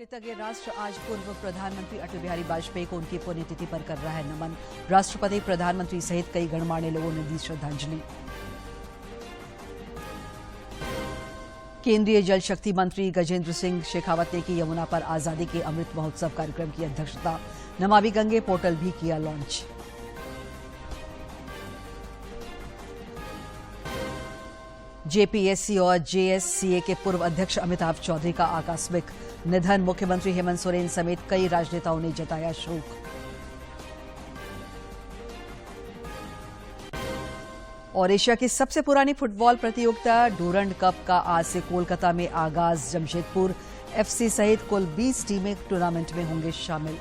कृतज्ञ राष्ट्र आज पूर्व प्रधानमंत्री अटल बिहारी वाजपेयी को उनकी पुण्यतिथि पर कर रहा है नमन। राष्ट्रपति, प्रधानमंत्री सहित कई गणमान्य लोगों ने दी श्रद्धांजलि। केंद्रीय जल शक्ति मंत्री गजेंद्र सिंह शेखावत ने की यमुना पर आजादी के अमृत महोत्सव कार्यक्रम की अध्यक्षता। नमामि गंगे पोर्टल भी किया लॉन्च। जेपीएससी और जेएससीए के पूर्व अध्यक्ष अमिताभ चौधरी का आकस्मिक निधन। मुख्यमंत्री हेमंत सोरेन समेत कई राजनेताओं ने जताया शोक। और एशिया की सबसे पुरानी फुटबॉल प्रतियोगिता डूरंड कप का आज से कोलकाता में आगाज। जमशेदपुर एफसी सहित कुल 20 टीमें टूर्नामेंट में होंगे शामिल।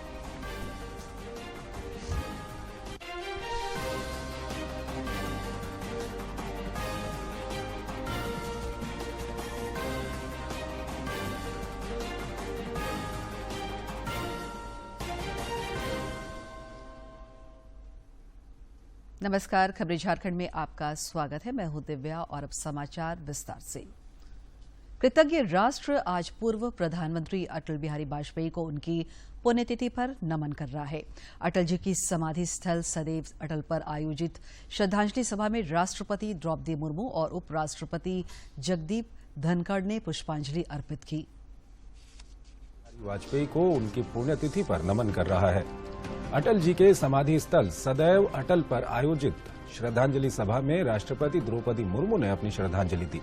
नमस्कार, खबरें झारखंड में आपका स्वागत है। मैं हूं दिव्या और अब समाचार विस्तार से। कृतज्ञ राष्ट्र आज पूर्व प्रधानमंत्री अटल बिहारी वाजपेयी को उनकी पुण्यतिथि पर नमन कर रहा है। अटल जी की समाधि स्थल सदैव अटल पर आयोजित श्रद्धांजलि सभा में राष्ट्रपति द्रौपदी मुर्मू और उपराष्ट्रपति जगदीप धनखड़ ने पुष्पांजलि अर्पित की। वाजपेयी को उनकी पुण्यतिथि पर नमन कर रहा है। अटल जी के समाधि स्थल सदैव अटल पर आयोजित श्रद्धांजलि सभा में राष्ट्रपति द्रौपदी मुर्मू ने अपनी श्रद्धांजलि दी।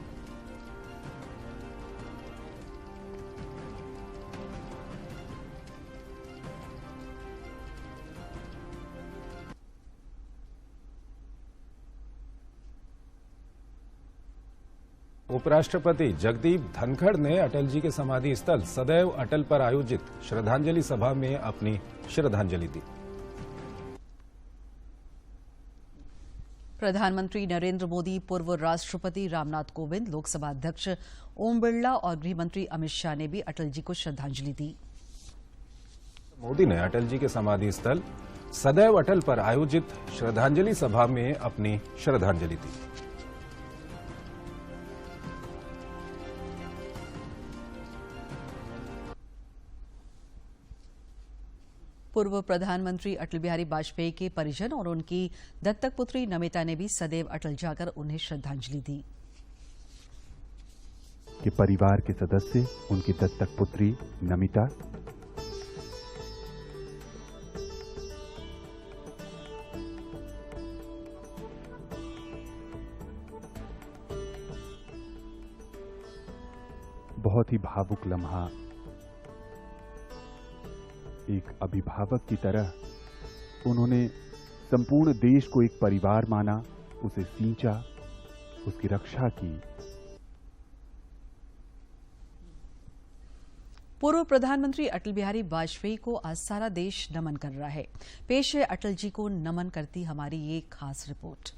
उपराष्ट्रपति जगदीप धनखड़ ने अटल जी के समाधि स्थल सदैव अटल पर आयोजित श्रद्धांजलि सभा में अपनी श्रद्धांजलि दी। प्रधानमंत्री नरेंद्र मोदी, पूर्व राष्ट्रपति रामनाथ कोविंद, लोकसभा अध्यक्ष ओम बिरला और गृहमंत्री अमित शाह ने भी अटल जी को श्रद्धांजलि दी। मोदी ने अटल जी के समाधि स्थल सदैव अटल पर आयोजित श्रद्धांजलि सभा में अपनी श्रद्धांजलि दी। पूर्व प्रधानमंत्री अटल बिहारी वाजपेयी के परिजन और उनकी दत्तक पुत्री नमिता ने भी सदैव अटल जाकर उन्हें श्रद्धांजलि दी। कि परिवार के सदस्य उनकी दत्तक पुत्री नमिता, बहुत ही भावुक लम्हा। एक अभिभावक की तरह उन्होंने संपूर्ण देश को एक परिवार माना, उसे सींचा, उसकी रक्षा की। पूर्व प्रधानमंत्री अटल बिहारी वाजपेयी को आज सारा देश नमन कर रहा है। पेश है अटल जी को नमन करती हमारी ये खास रिपोर्ट।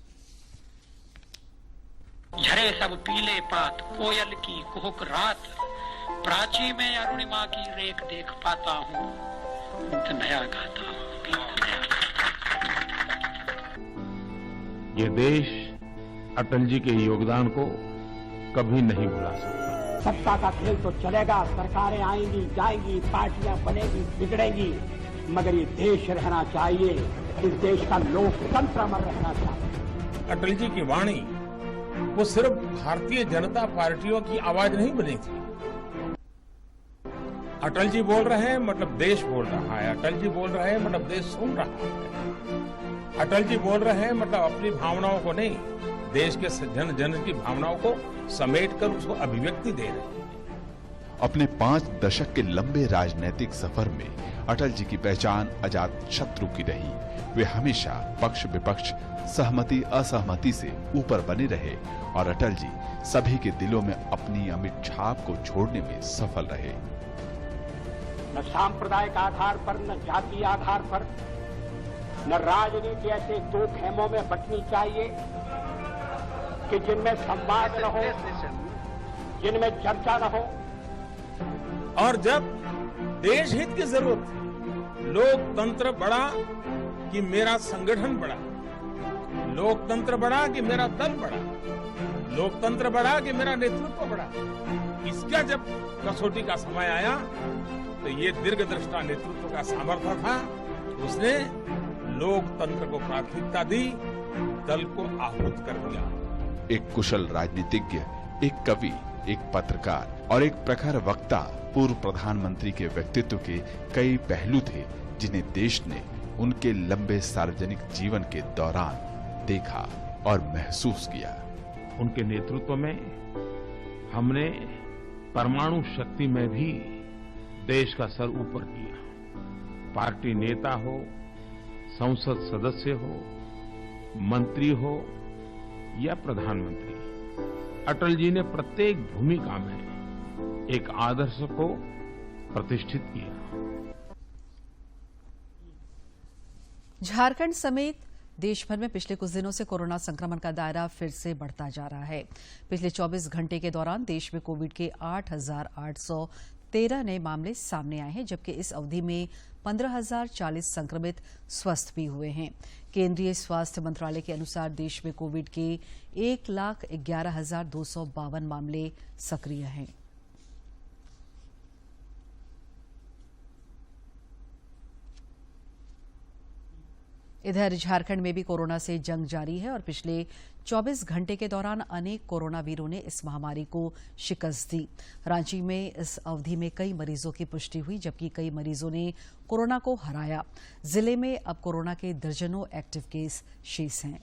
झरे सब पीले पात, कोयल की कुहुक रात, प्राची में अरुणिमा की रेख देख पाता हूँ, नया गाता हूँ। ये देश अटल जी के योगदान को कभी नहीं भुला सकता। सत्ता का खेल तो चलेगा, सरकारें आएंगी जाएंगी, पार्टियां बनेगी बिगड़ेंगी, मगर ये देश रहना चाहिए। इस देश का लोकतंत्र अमर रहना चाहिए। अटल जी की वाणी वो सिर्फ भारतीय जनता पार्टियों की आवाज नहीं बनी थी। अटल जी बोल रहे हैं मतलब देश बोल रहा है। अटल जी बोल रहे हैं मतलब देश सुन रहा है। अटल जी बोल रहे हैं मतलब अपनी भावनाओं को नहीं, देश के जन जन की भावनाओं को समेट कर उसको अभिव्यक्ति दे रहे हैं। अपने 5 दशक के लंबे राजनीतिक सफर में अटल जी की पहचान अजात शत्रु की रही। वे हमेशा पक्ष विपक्ष, सहमति असहमति से ऊपर बने रहे और अटल जी सभी के दिलों में अपनी अमिट छाप को छोड़ने में सफल रहे। न सांप्रदायिक आधार पर, न जातीय आधार पर, न राजनीति ऐसे 2 खेमों में बंटनी चाहिए कि जिनमें संवाद न हो, जिनमें चर्चा न हो। और जब देश हित की जरूरत थी, लोकतंत्र बढ़ा कि मेरा संगठन बढ़ा, लोकतंत्र बढ़ा कि मेरा दल बढ़ा, लोकतंत्र बढ़ा कि मेरा नेतृत्व बढ़ा। इसका जब कसौटी का समय आया तो ये दीर्घदृष्टा नेतृत्व का सामर्थ्य था। उसने लोकतंत्र को प्राथमिकता दी, दल को आहूत कर दिया। एक कुशल राजनीतिज्ञ, एक कवि, एक पत्रकार और एक प्रखर वक्ता पूर्व प्रधानमंत्री के व्यक्तित्व के कई पहलू थे जिन्हें देश ने उनके लंबे सार्वजनिक जीवन के दौरान देखा और महसूस किया। उनके नेतृत्व में हमने परमाणु शक्ति में भी देश का सर ऊपर किया। पार्टी नेता हो, संसद सदस्य हो, मंत्री हो या प्रधानमंत्री, अटल जी ने प्रत्येक भूमिका में एक आदर्श को प्रतिष्ठित किया। झारखंड समेत देश भर में पिछले कुछ दिनों से कोरोना संक्रमण का दायरा फिर से बढ़ता जा रहा है। पिछले 24 घंटे के दौरान देश में कोविड के 8,813 नए मामले सामने आए हैं, जबकि इस अवधि में 15,040 संक्रमित स्वस्थ भी हुए हैं। केंद्रीय स्वास्थ्य मंत्रालय के अनुसार देश में कोविड के 1,11,252 मामले सक्रिय हैं। इधर झारखंड में भी कोरोना से जंग जारी है और पिछले 24 घंटे के दौरान अनेक कोरोना वीरों ने इस महामारी को शिकस्त दी। रांची में इस अवधि में कई मरीजों की पुष्टि हुई, जबकि कई मरीजों ने कोरोना को हराया। जिले में अब कोरोना के दर्जनों एक्टिव केस शेष हैं।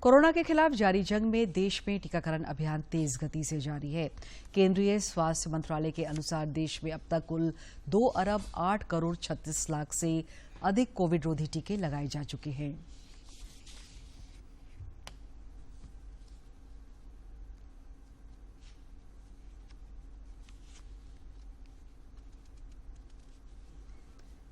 कोरोना के खिलाफ जारी जंग में देश में टीकाकरण अभियान तेज गति से जारी है। केंद्रीय स्वास्थ्य मंत्रालय के अनुसार देश में अब तक कुल 2 अरब 8 करोड़ 36 लाख से अधिक कोविड रोधी टीके लगाए जा चुके हैं।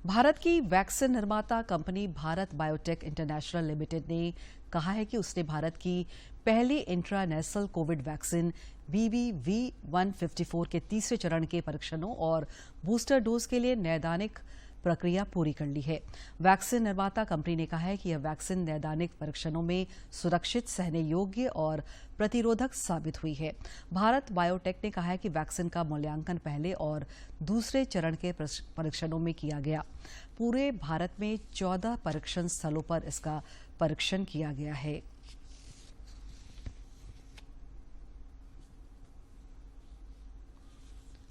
भारत की वैक्सीन निर्माता company Bharat biotech international limited ने कहा है कि उसने भारत की पहली इंट्रानेशनल कोविड वैक्सीन BBV154 के तीसरे चरण के परीक्षणों और बूस्टर डोज के लिए नैदानिक प्रक्रिया पूरी कर ली है। वैक्सीन निर्माता कंपनी ने कहा है कि यह वैक्सीन नैदानिक परीक्षणों में सुरक्षित, सहने योग्य और प्रतिरोधक साबित हुई है। भारत बायोटेक ने कहा है कि वैक्सीन का मूल्यांकन पहले और दूसरे चरण के परीक्षणों में किया गया। पूरे भारत में 14 परीक्षण स्थलों पर इसका परीक्षण किया गया है।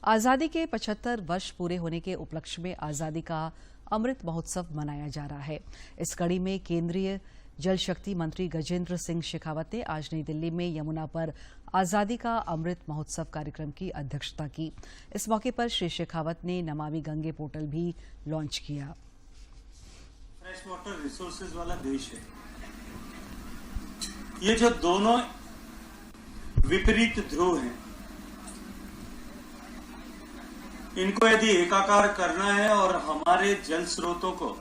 आजादी के 75 वर्ष पूरे होने के उपलक्ष्य में आजादी का अमृत महोत्सव मनाया जा रहा है। इस कड़ी में केंद्रीय जल शक्ति मंत्री गजेंद्र सिंह शेखावत ने आज नई दिल्ली में यमुना पर आजादी का अमृत महोत्सव कार्यक्रम की अध्यक्षता की। इस मौके पर श्री शेखावत ने नमामि गंगे पोर्टल भी लॉन्च किया। फ्रेश वाटर रिसोर्सेज वाला देश है। ये जो दोनों विपरीत ध्रुव हैं, इनको यदि एकाकार करना है और हमारे जल स्रोतों को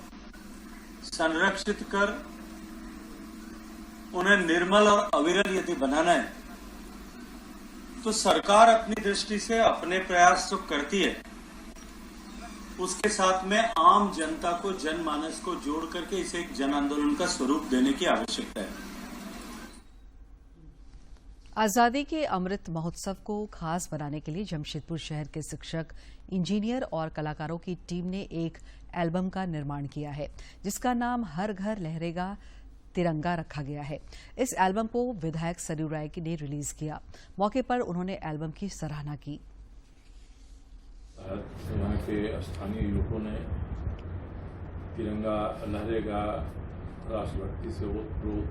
संरक्षित कर उन्हें निर्मल और अविरल यदि बनाना है, तो सरकार अपनी दृष्टि से अपने प्रयास तो करती है, उसके साथ में आम जनता को, जनमानस को जोड़ करके इसे एक जन आंदोलन का स्वरूप देने की आवश्यकता है। आजादी के अमृत महोत्सव को खास बनाने के लिए जमशेदपुर शहर के शिक्षक, इंजीनियर और कलाकारों की टीम ने एक एल्बम का निर्माण किया है, जिसका नाम हर घर लहरेगा तिरंगा रखा गया है। इस एल्बम को विधायक सरयू राय ने रिलीज किया। मौके पर उन्होंने एल्बम की सराहना की। यहाँ के स्थानीय युवकों ने तिरंगा लहरेगा राष्ट्रभक्ति से ओतप्रोत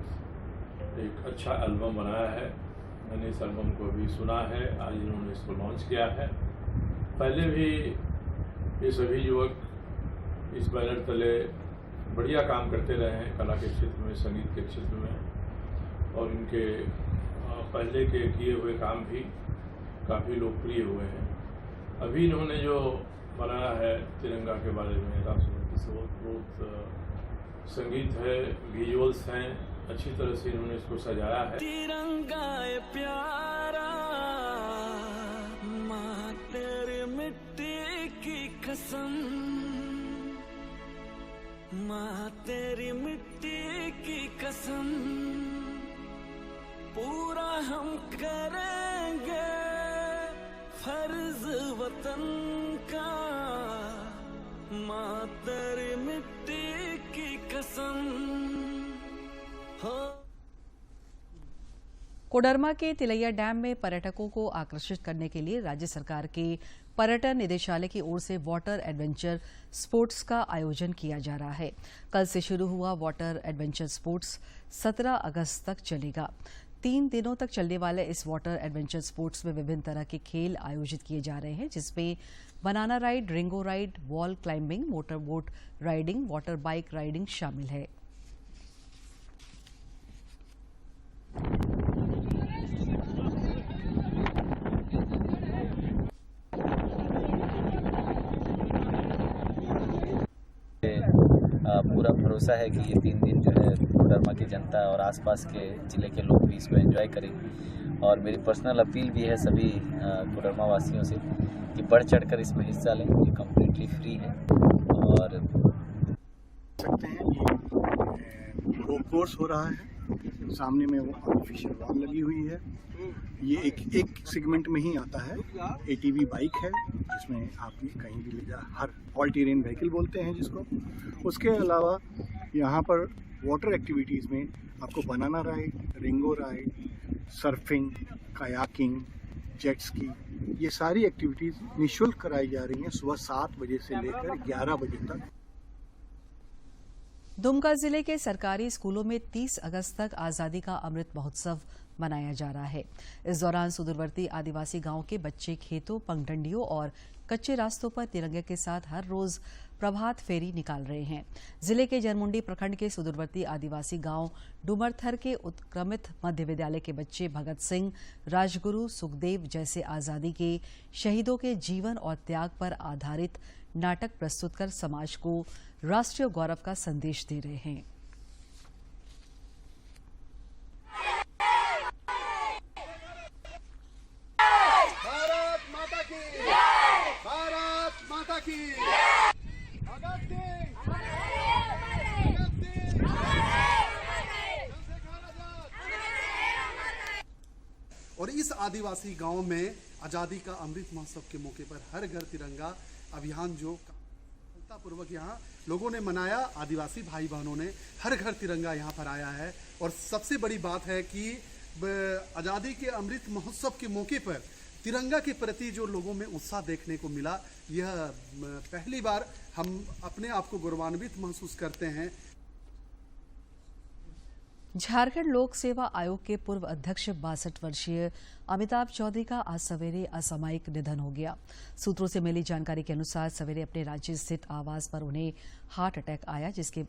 एक अच्छा एल्बम बनाया है। मैंने इस एल्बम को अभी सुना है, आज इन्होंने इसको लॉन्च किया है। पहले भी ये सभी युवक इस बैनर तले बढ़िया काम करते रहे हैं, कला के क्षेत्र में, संगीत के क्षेत्र में, और इनके पहले के किए हुए काम भी काफ़ी लोकप्रिय हुए हैं। अभी इन्होंने जो बनाया है तिरंगा के बारे में, राष्ट्रभक्ति से ओतप्रोत संगीत है, विजुअल्स हैं, अच्छी तरह से इन्होंने इसको सजाया है। तिरंगा प्यारा माँ तेरी मिट्टी की कसम, माँ तेरी मिट्टी की कसम, पूरा हम करेंगे फर्ज वतन का, माँ तेरी मिट्टी की कसम हो। कोडरमा के तिलैया डैम में पर्यटकों को आकर्षित करने के लिए राज्य सरकार के पर्यटन निदेशालय की ओर से वाटर एडवेंचर स्पोर्ट्स का आयोजन किया जा रहा है। कल से शुरू हुआ वाटर एडवेंचर स्पोर्ट्स 17 अगस्त तक चलेगा। 3 दिनों तक चलने वाले इस वाटर एडवेंचर स्पोर्ट्स में विभिन्न तरह के खेल आयोजित किए जा रहे हैं, जिसमें banana ride, Ringo ride, wall climbing, motor boat riding, water bike riding शामिल है। पूरा भरोसा है कि ये 3 दिन जो है कोडरमा की जनता और आसपास के ज़िले के लोग भी इसको एंजॉय करेंगे। और मेरी पर्सनल अपील भी है सभी कोडरमा वासियों से कि बढ़ चढ़कर इसमें हिस्सा लें। ये कम्प्लीटली फ्री है और सकते हैं। ये रोप कोर्स हो रहा है, सामने में वो आर्टिफिशियल वॉल लगी हुई है। ये एक सेगमेंट में ही आता है। ATV बाइक है जिसमें आप कहीं भी ले जा, हर ऑल टेरेन व्हीकल बोलते हैं जिसको। उसके अलावा यहाँ पर वाटर एक्टिविटीज़ में आपको banana ride, Ringo ride, surfing, kayaking, jet ski, ये सारी एक्टिविटीज़ निःशुल्क कराई जा रही हैं सुबह 7 बजे से लेकर 11 बजे तक। दुमका जिले के सरकारी स्कूलों में 30 अगस्त तक आजादी का अमृत महोत्सव मनाया जा रहा है। इस दौरान सुदूरवर्ती आदिवासी गांव के बच्चे खेतों, पगडंडियों और कच्चे रास्तों पर तिरंगे के साथ हर रोज प्रभात फेरी निकाल रहे हैं। जिले के जनमुंडी प्रखंड के सुदूरवर्ती आदिवासी गांव डुमरथर के उत्क्रमित मध्य विद्यालय के बच्चे भगत सिंह, राजगुरु, सुखदेव जैसे आजादी के शहीदों के जीवन और त्याग पर आधारित नाटक प्रस्तुत कर समाज को राष्ट्रीय गौरव का संदेश दे रहे हैं। भारत माता की, भारत माता की। भगत सिंह, और इस आदिवासी गांव में आज़ादी का अमृत महोत्सव के मौके पर हर घर तिरंगा अभियान जो सफलतापूर्वक यहाँ लोगों ने मनाया, आदिवासी भाई बहनों ने हर घर तिरंगा यहाँ पर आया है। और सबसे बड़ी बात है कि आज़ादी के अमृत महोत्सव के मौके पर तिरंगा के प्रति जो लोगों में उत्साह देखने को मिला, यह पहली बार हम अपने आप को गौरवान्वित महसूस करते हैं। झारखंड लोक सेवा आयोग के पूर्व अध्यक्ष 62 वर्षीय अमिताभ चौधरी का आज सवेरे असामयिक निधन हो गया। सूत्रों से मिली जानकारी के अनुसार सवेरे अपने राज्य स्थित आवास पर उन्हें हार्ट अटैक आया, जिसके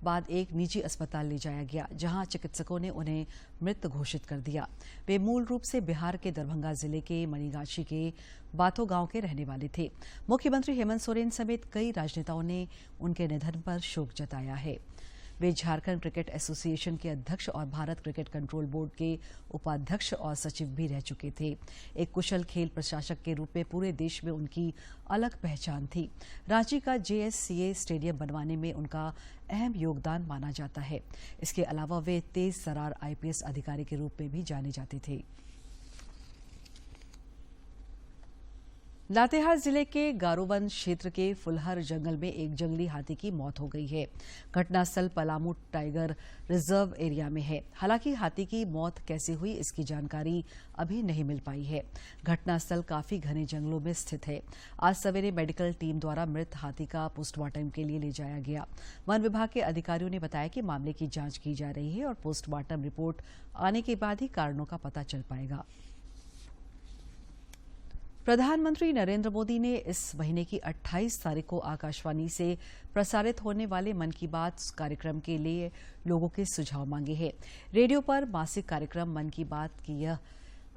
बाद एक निजी अस्पताल ले जाया गया, जहां चिकित्सकों ने उन्हें मृत घोषित कर दिया। वे मूल रूप से बिहार के दरभंगा जिले के मणिगाछी के बाथो गांव के रहने वाले थे। मुख्यमंत्री हेमंत सोरेन समेत कई राजनेताओं ने उनके निधन पर शोक जताया है। वे झारखंड क्रिकेट एसोसिएशन के अध्यक्ष और भारत क्रिकेट कंट्रोल बोर्ड के उपाध्यक्ष और सचिव भी रह चुके थे। एक कुशल खेल प्रशासक के रूप में पूरे देश में उनकी अलग पहचान थी। रांची का JSCA स्टेडियम बनवाने में उनका अहम योगदान माना जाता है। इसके अलावा वे तेज तर्रार IPS अधिकारी के रूप में भी जाने जाते थे। लातेहार जिले के गारोबंद क्षेत्र के फुलहर जंगल में एक जंगली हाथी की मौत हो गई है। घटनास्थल पलामू टाइगर रिजर्व एरिया में है। हालांकि हाथी की मौत कैसे हुई, इसकी जानकारी अभी नहीं मिल पाई है। घटनास्थल काफी घने जंगलों में स्थित है। आज सवेरे मेडिकल टीम द्वारा मृत हाथी का पोस्टमार्टम के लिए ले जाया गया। वन विभाग के अधिकारियों ने बताया कि मामले की जांच की जा रही है और पोस्टमार्टम रिपोर्ट आने के बाद ही कारणों का पता चल पाएगा। प्रधानमंत्री नरेंद्र मोदी ने इस महीने की 28 तारीख को आकाशवाणी से प्रसारित होने वाले मन की बात कार्यक्रम के लिए लोगों के सुझाव मांगे हैं। रेडियो पर मासिक कार्यक्रम मन की बात की यह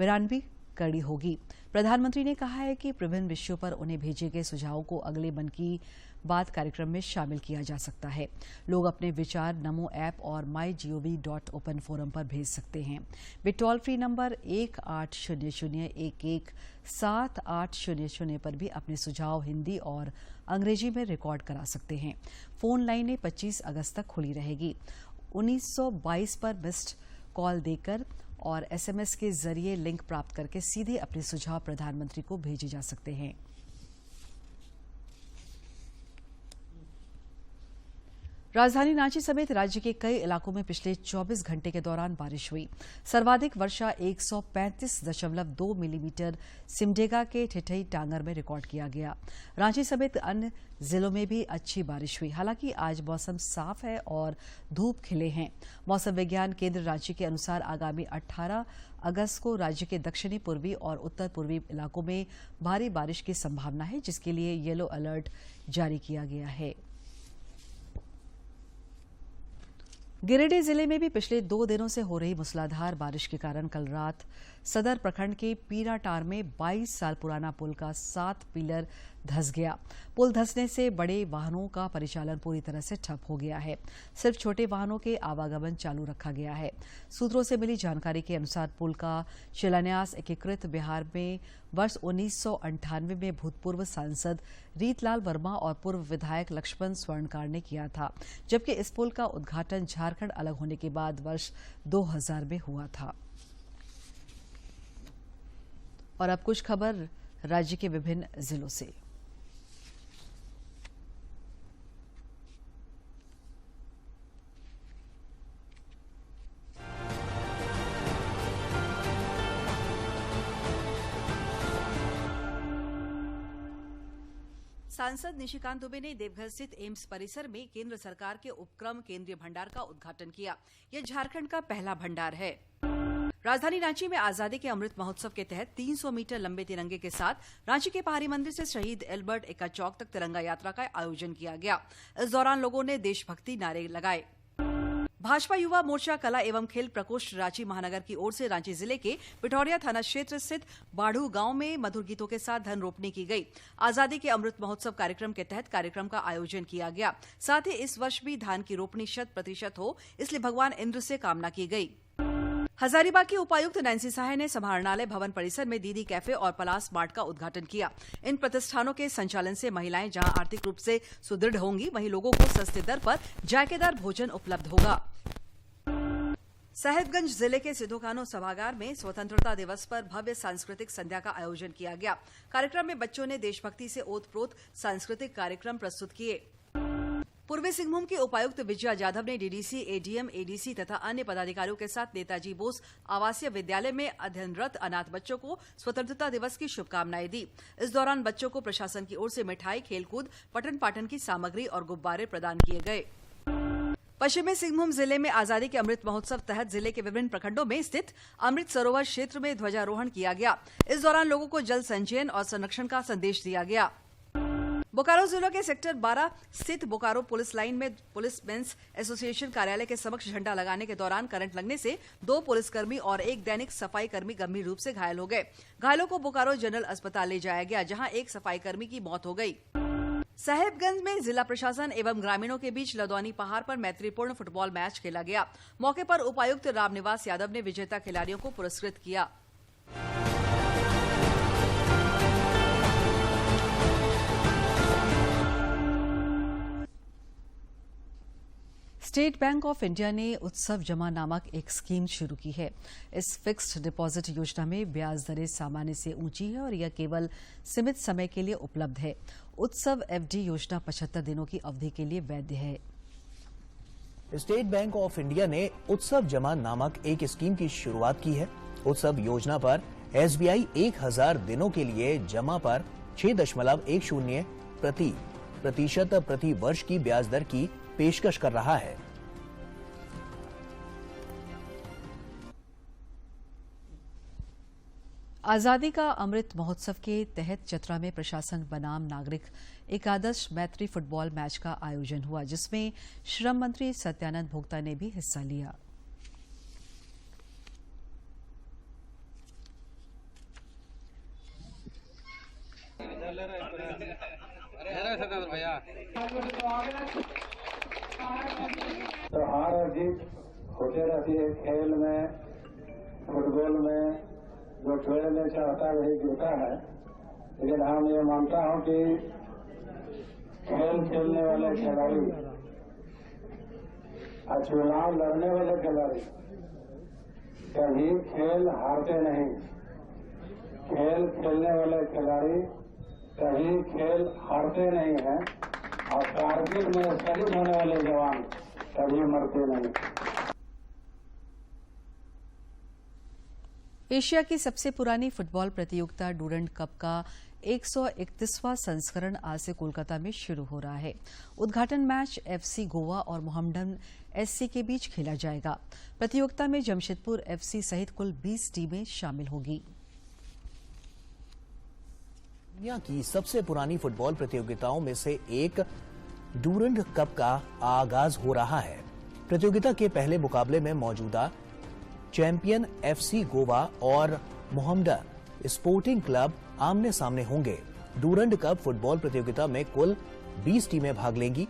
92वीं कड़ी होगी। प्रधानमंत्री ने कहा है कि विभिन्न विषयों पर उन्हें भेजे गए सुझावों को अगले मन की बात कार्यक्रम में शामिल किया जा सकता है। लोग अपने विचार नमो ऐप और mygov.open फोरम पर भेज सकते हैं। वे टोल फ्री नंबर 1800117800 पर भी अपने सुझाव हिंदी और अंग्रेजी में रिकॉर्ड करा सकते हैं। फोन लाइनें 25 अगस्त तक खुली रहेगी। 1922 पर मिस्ड कॉल देकर और SMS के जरिए लिंक प्राप्त करके सीधे अपने सुझाव प्रधानमंत्री को भेजे जा सकते हैं। राजधानी रांची समेत राज्य के कई इलाकों में पिछले 24 घंटे के दौरान बारिश हुई। सर्वाधिक वर्षा 135.2 मिलीमीटर सिमडेगा के ठिठई टांगर में रिकॉर्ड किया गया। रांची समेत अन्य जिलों में भी अच्छी बारिश हुई। हालांकि आज मौसम साफ है और धूप खिले हैं। मौसम विज्ञान केंद्र रांची के अनुसार आगामी 18 अगस्त को राज्य के दक्षिणी पूर्वी और उत्तर पूर्वी इलाकों में भारी बारिश की संभावना है, जिसके लिए येलो अलर्ट जारी किया गया है। गिरिडीह जिले में भी पिछले 2 दिनों से हो रही मूसलाधार बारिश के कारण कल रात सदर प्रखंड के पीराटार में 22 साल पुराना पुल का 7 पिलर धंस गया। पुल धंसने से बड़े वाहनों का परिचालन पूरी तरह से ठप हो गया है। सिर्फ छोटे वाहनों के आवागमन चालू रखा गया है। सूत्रों से मिली जानकारी के अनुसार पुल का शिलान्यास एकीकृत बिहार में वर्ष 1998 में भूतपूर्व सांसद रीतलाल वर्मा और पूर्व विधायक लक्ष्मण स्वर्णकार ने किया था, जबकि इस पुल का उद्घाटन झारखंड अलग होने के बाद वर्ष 2000 में हुआ था। और अब कुछ खबर राज्य के विभिन्न जिलों से। सांसद निशिकांत दुबे ने देवघर स्थित एम्स परिसर में केंद्र सरकार के उपक्रम केंद्रीय भंडार का उद्घाटन किया। यह झारखंड का पहला भंडार है। राजधानी रांची में आजादी के अमृत महोत्सव के तहत 300 मीटर लंबे तिरंगे के साथ रांची के पहाड़ी मंदिर से शहीद एल्बर्ट एक्का चौक तक तिरंगा यात्रा का आयोजन किया गया। इस दौरान लोगों ने देशभक्ति नारे लगाए। भाजपा युवा मोर्चा कला एवं खेल प्रकोष्ठ रांची महानगर की ओर से रांची जिले के पिठौरिया थाना क्षेत्र स्थित बाढ़ू गांव में मधुर गीतों के साथ धन रोपनी की गई। आजादी के अमृत महोत्सव कार्यक्रम के तहत कार्यक्रम का आयोजन किया गया। साथ ही इस वर्ष भी धान की रोपनी 100% हो, इसलिए भगवान इंद्र से कामना की गई। हजारीबाग की उपायुक्त नैन्सी साहे ने समाहरणालय भवन परिसर में दीदी कैफे और पलास मार्ट का उद्घाटन किया। इन प्रतिष्ठानों के संचालन से महिलाएं जहां आर्थिक रूप से सुदृढ़ होंगी, वहीं लोगों को सस्ते दर पर जायकेदार भोजन उपलब्ध होगा। साहिबगंज जिले के सिद्धोकानो सभागार में स्वतंत्रता दिवस पर भव्य सांस्कृतिक संध्या का आयोजन किया गया। कार्यक्रम में बच्चों ने देशभक्ति से ओतप्रोत सांस्कृतिक कार्यक्रम प्रस्तुत किए। पूर्वी सिंहभूम के उपायुक्त विजया यादव ने डीडीसी, एडीएम, एडीसी तथा अन्य पदाधिकारियों के साथ नेताजी बोस आवासीय विद्यालय में अध्ययनरत अनाथ बच्चों को स्वतंत्रता दिवस की शुभकामनाएं दी। इस दौरान बच्चों को प्रशासन की ओर से मिठाई, खेलकूद, पठन पाठन की सामग्री और गुब्बारे प्रदान किए गए। पश्चिमी सिंहभूम जिले में आजादी के अमृत महोत्सव तहत जिले के विभिन्न प्रखंडों में स्थित अमृत सरोवर क्षेत्र में ध्वजारोहण किया गया। इस दौरान लोगों को जल संचयन और संरक्षण का संदेश दिया गया। बोकारो जिले के सेक्टर 12 स्थित बोकारो पुलिस लाइन में पुलिस मेंस एसोसिएशन कार्यालय के समक्ष झंडा लगाने के दौरान करंट लगने से 2 पुलिसकर्मी और 1 दैनिक सफाई कर्मी गंभीर रूप से घायल हो गए। घायलों को बोकारो जनरल अस्पताल ले जाया गया, जहां 1 सफाई कर्मी की मौत हो गई। साहिबगंज में जिला प्रशासन एवं ग्रामीणों के बीच लदौनी पहाड़ पर मैत्रीपूर्ण फुटबॉल मैच खेला गया। मौके पर उपायुक्त रामनिवास यादव ने विजेता खिलाड़ियों को पुरस्कृत किया। स्टेट बैंक ऑफ इंडिया ने उत्सव जमा नामक एक स्कीम शुरू की है। इस फिक्स्ड डिपॉजिट योजना में ब्याज दरें सामान्य से ऊंची है और यह केवल सीमित समय के लिए उपलब्ध है। उत्सव एफडी योजना 75 दिनों की अवधि के लिए वैध है। स्टेट बैंक ऑफ इंडिया ने उत्सव जमा नामक एक स्कीम की शुरुआत की है। उत्सव योजना पर एसबीआई 1000 दिनों के लिए जमा पर 6.10% प्रति वर्ष की ब्याज दर की पेशकश कर रहा है। आजादी का अमृत महोत्सव के तहत चतरा में प्रशासन बनाम नागरिक एकादश मैत्री फुटबॉल मैच का आयोजन हुआ, जिसमें श्रम मंत्री सत्यानंद भोक्ता ने भी हिस्सा लिया। तो हार और जीत होते रहती है खेल में, फुटबॉल में। जो खेलने चाहता है वही जीता है, लेकिन हम ये मानता हूं कि खेल खेलने वाले खिलाड़ी और चुनाव लड़ने वाले खिलाड़ी कभी खेल हारते नहीं। खेल खेलने वाले खिलाड़ी कभी खेल हारते नहीं हैं और कारगिल में शहीद होने वाले जवान कभी मरते नहीं। एशिया की सबसे पुरानी फुटबॉल प्रतियोगिता डूरंड कप का 131वां संस्करण आज से कोलकाता में शुरू हो रहा है। उद्घाटन मैच एफसी गोवा और मोहम्मडन एससी के बीच खेला जाएगा। प्रतियोगिता में जमशेदपुर एफसी सहित कुल 20 टीमें शामिल होगी। दुनिया की सबसे पुरानी फुटबॉल प्रतियोगिताओं में से एक डूरंड कप का आगाज हो रहा है। प्रतियोगिता के पहले मुकाबले में मौजूदा चैंपियन एफसी गोवा और मोहम्मडन स्पोर्टिंग क्लब आमने सामने होंगे। डूरंड कप फुटबॉल प्रतियोगिता में कुल 20 टीमें भाग लेंगी,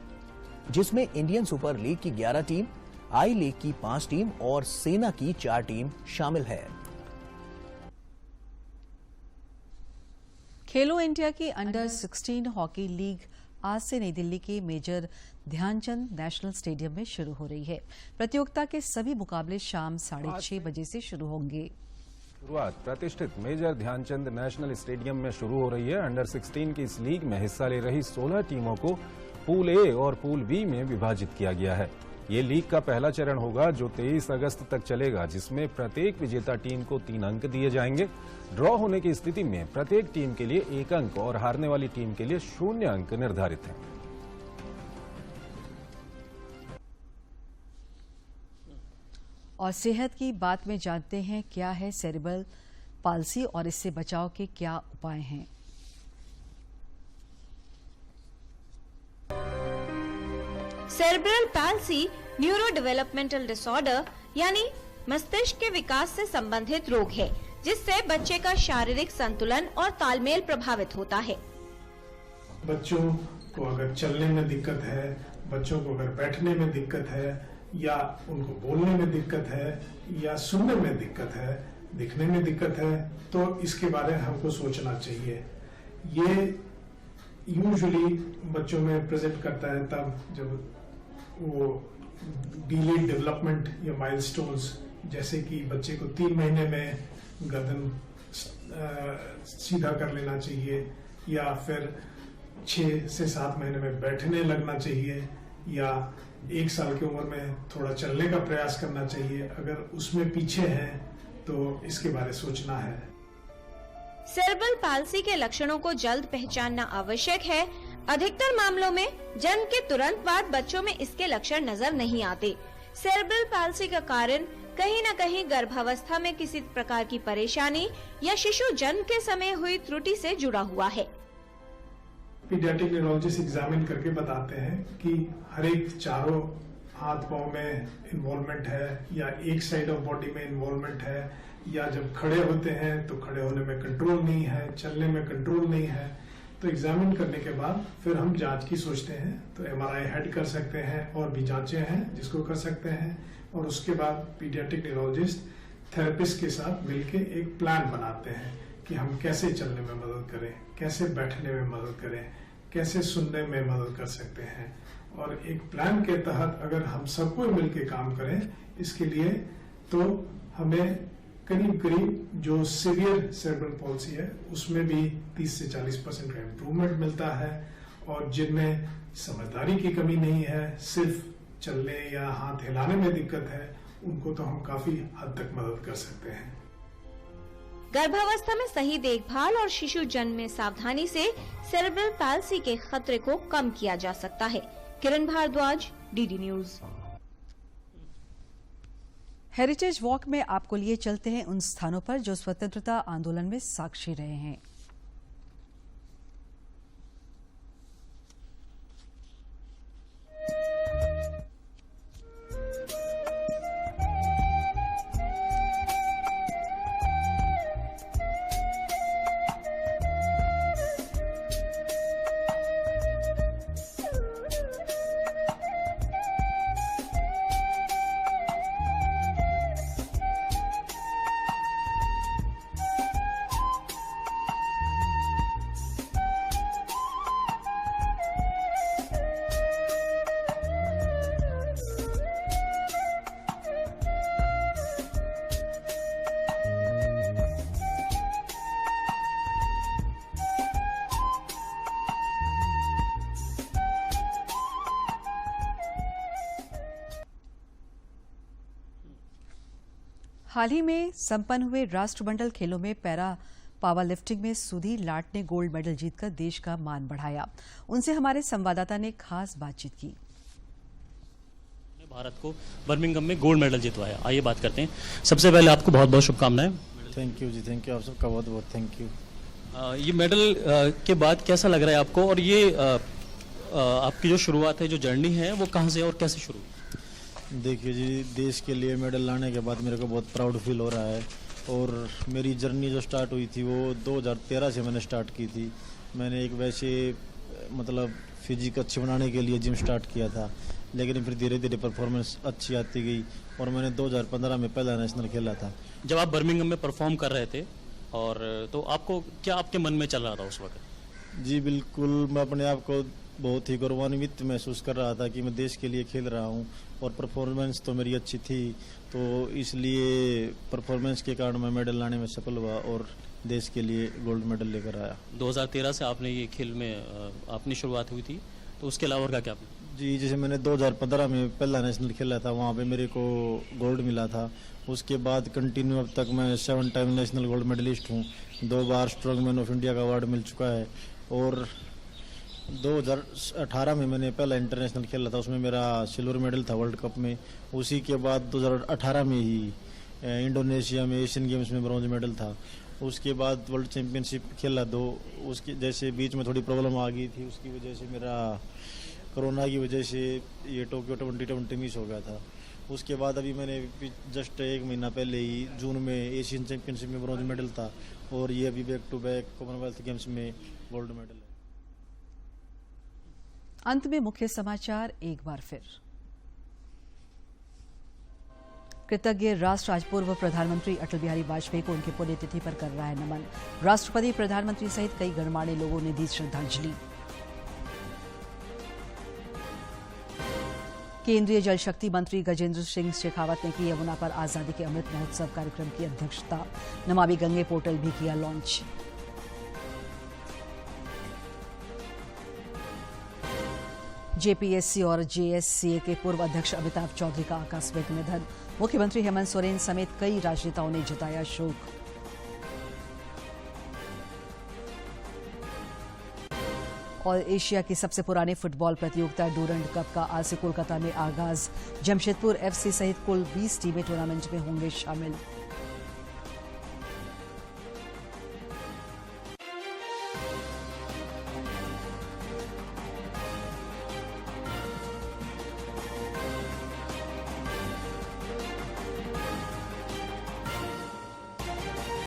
जिसमें इंडियन सुपर लीग की 11 टीम, आई लीग की 5 टीम और सेना की 4 टीम शामिल है। खेलो इंडिया की अंडर 16 हॉकी लीग आज से नई दिल्ली के मेजर ध्यानचंद नेशनल स्टेडियम में शुरू हो रही है। प्रतियोगिता के सभी मुकाबले शाम 6:30 बजे से शुरू होंगे। शुरुआत प्रतिष्ठित मेजर ध्यानचंद नेशनल स्टेडियम में शुरू हो रही है। अंडर 16 की इस लीग में हिस्सा ले रही 16 टीमों को पूल ए और पूल बी में विभाजित किया गया है। ये लीग का पहला चरण होगा जो 23 अगस्त तक चलेगा, जिसमें प्रत्येक विजेता टीम को 3 अंक दिए जाएंगे। ड्रॉ होने की स्थिति में प्रत्येक टीम के लिए 1 अंक और हारने वाली टीम के लिए 0 अंक निर्धारित हैं। और सेहत की बात में जानते हैं क्या है सेरेब्रल पाल्सी और इससे बचाव के क्या उपाय हैं। Cerebral palsy neuro developmental disorder यानी मस्तिष्क के विकास से संबंधित रोग है, जिससे बच्चे का शारीरिक संतुलन और तालमेल प्रभावित होता है। बच्चों को अगर चलने में दिक्कत है, बच्चों को अगर बैठने में दिक्कत है, या उनको बोलने में दिक्कत है, या सुनने में दिक्कत है, दिखने में दिक्कत है, तो इसके बारे में हमको सोचना चाहिए। ये यूजुअली बच्चों में प्रेजेंट करता है तब जब वो डिलेड डेवलपमेंट या माइलस्टोन्स, जैसे कि बच्चे को 3 महीने में गर्दन सीधा कर लेना चाहिए, या फिर 6 से 7 महीने में बैठने लगना चाहिए, या 1 साल की उम्र में थोड़ा चलने का प्रयास करना चाहिए। अगर उसमें पीछे हैं तो इसके बारे में सोचना है। सेरेब्रल पाल्सी के लक्षणों को जल्द पहचानना आवश्यक है। अधिकतर मामलों में जन्म के तुरंत बाद बच्चों में इसके लक्षण नजर नहीं आते। सेरेब्रल पाल्सी का कारण कहीं न कहीं गर्भावस्था में किसी प्रकार की परेशानी या शिशु जन्म के समय हुई त्रुटि से जुड़ा हुआ है। पीडियाट्रिक न्यूरोलॉजिस्ट एग्जामिन करके बताते हैं कि हर एक चारों हाथ पांव में इन्वॉल्वमेंट है, या एक साइड ऑफ बॉडी में इन्वॉल्वमेंट है, या जब खड़े होते हैं तो खड़े होने में कंट्रोल नहीं है, चलने में कंट्रोल नहीं है। तो एग्जामिन करने के बाद फिर हम जांच की सोचते हैं। तो एमआरआई हेड कर सकते हैं, और भी जांचें हैं जिसको कर सकते हैं, और उसके बाद पीडियाट्रिक न्यूरोलॉजिस्ट थेरेपिस्ट के साथ मिलके एक प्लान बनाते हैं कि हम कैसे चलने में मदद करें, कैसे बैठने में मदद करें, कैसे सुनने में मदद कर सकते हैं। और एक प्लान के तहत अगर हम सबको मिलके काम करें इसके लिए, तो हमें करीब करीब जो सीवियर सेरेब्रल पॉल्सी है उसमें भी 30 से 40% का इम्प्रूवमेंट मिलता है। और जिनमें समझदारी की कमी नहीं है, सिर्फ चलने या हाथ हिलाने में दिक्कत है, उनको तो हम काफी हद तक मदद कर सकते हैं। गर्भावस्था में सही देखभाल और शिशु जन्म में सावधानी से सेरेब्रल पाल्सी के खतरे को कम किया जा सकता है। Kiran Bhardwaj, DD News. Heritage walk में आपको लिए चलते हैं उन स्थानों पर जो स्वतंत्रता आंदोलन में साक्षी रहे हैं। हाल ही में संपन्न हुए राष्ट्रमंडल खेलों में पैरा पावर लिफ्टिंग में सुधीर लाट ने गोल्ड मेडल जीतकर देश का मान बढ़ाया। उनसे हमारे संवाददाता ने खास बातचीत की। भारत को बर्मिंघम में गोल्ड मेडल जितवाया। आइए बात करते हैं। सबसे पहले आपको बहुत बहुत शुभकामनाएं। Thank you ji, thank you, आप सबका बहुत बहुत थैंक यू। ये मेडल के बाद कैसा लग रहा है आपको, और ये आपकी जो शुरुआत है, जो जर्नी है, वो कहाँ से और कैसे शुरू? देखिए जी, देश के लिए मेडल लाने के बाद मेरे को बहुत प्राउड फील हो रहा है। और मेरी जर्नी जो स्टार्ट हुई थी वो 2013 से मैंने स्टार्ट की थी। मैंने एक वैसे मतलब फिजिक अच्छी बनाने के लिए जिम स्टार्ट किया था, लेकिन फिर धीरे धीरे परफॉर्मेंस अच्छी आती गई और मैंने 2015 में पहला नेशनल खेला था। जब आप बर्मिंघम में परफॉर्म कर रहे थे, और तो आपको क्या आपके मन में चल रहा था उस वक्त? जी बिल्कुल, मैं अपने आप को बहुत ही गौरवान्वित महसूस कर रहा था कि मैं देश के लिए खेल रहा हूं, और परफॉर्मेंस तो मेरी अच्छी थी, तो इसलिए परफॉर्मेंस के कारण मैं मेडल लाने में सफल हुआ और देश के लिए गोल्ड मेडल लेकर आया। 2013 से आपने ये खेल में अपनी शुरुआत हुई थी, तो उसके अलावा क्या क्या? जी, जैसे मैंने 2015 में पहला नेशनल खेला था, वहाँ पे मेरे को गोल्ड मिला था। उसके बाद कंटिन्यू अब तक मैं 7 टाइम नेशनल गोल्ड मेडलिस्ट हूँ। 2 बार स्ट्रॉन्ग मैन ऑफ इंडिया का अवार्ड मिल चुका है, और 2018 में मैंने पहला इंटरनेशनल खेला था, उसमें मेरा सिल्वर मेडल था वर्ल्ड कप में। उसी के बाद 2018 में ही इंडोनेशिया में एशियन गेम्स में ब्रॉन्ज मेडल था। उसके बाद वर्ल्ड चैंपियनशिप खेला 2, उसकी जैसे बीच में थोड़ी प्रॉब्लम आ गई थी, उसकी वजह से मेरा कोरोना की वजह से ये टोक्यो 2020 मिस हो गया था। उसके बाद अभी मैंने जस्ट 1 महीना पहले ही जून में एशियन चैंपियनशिप में ब्रॉन्ज मेडल था, और ये अभी back to back Commonwealth Games में गोल्ड मेडल है। अंत में मुख्य समाचार एक बार फिर। कृतज्ञ राष्ट्र आज पूर्व प्रधानमंत्री अटल बिहारी वाजपेयी को उनकी पुण्यतिथि पर कर रहा है नमन। राष्ट्रपति, प्रधानमंत्री सहित कई गणमान्य लोगों ने दी श्रद्धांजलि। केंद्रीय जल शक्ति मंत्री गजेंद्र सिंह शेखावत ने की यमुना पर आजादी के अमृत महोत्सव कार्यक्रम की अध्यक्षता। नमामि गंगे पोर्टल भी किया लॉन्च। जेपीएससी और जेएससीए के पूर्व अध्यक्ष अमिताभ चौधरी का आकस्मिक निधन। मुख्यमंत्री हेमंत सोरेन समेत कई राजनेताओं ने जताया शोक। और एशिया की सबसे पुरानी फुटबॉल प्रतियोगिता डूरंड कप का आज से कोलकाता में आगाज। जमशेदपुर एफसी सहित कुल 20 टीमें टूर्नामेंट में होंगे शामिल।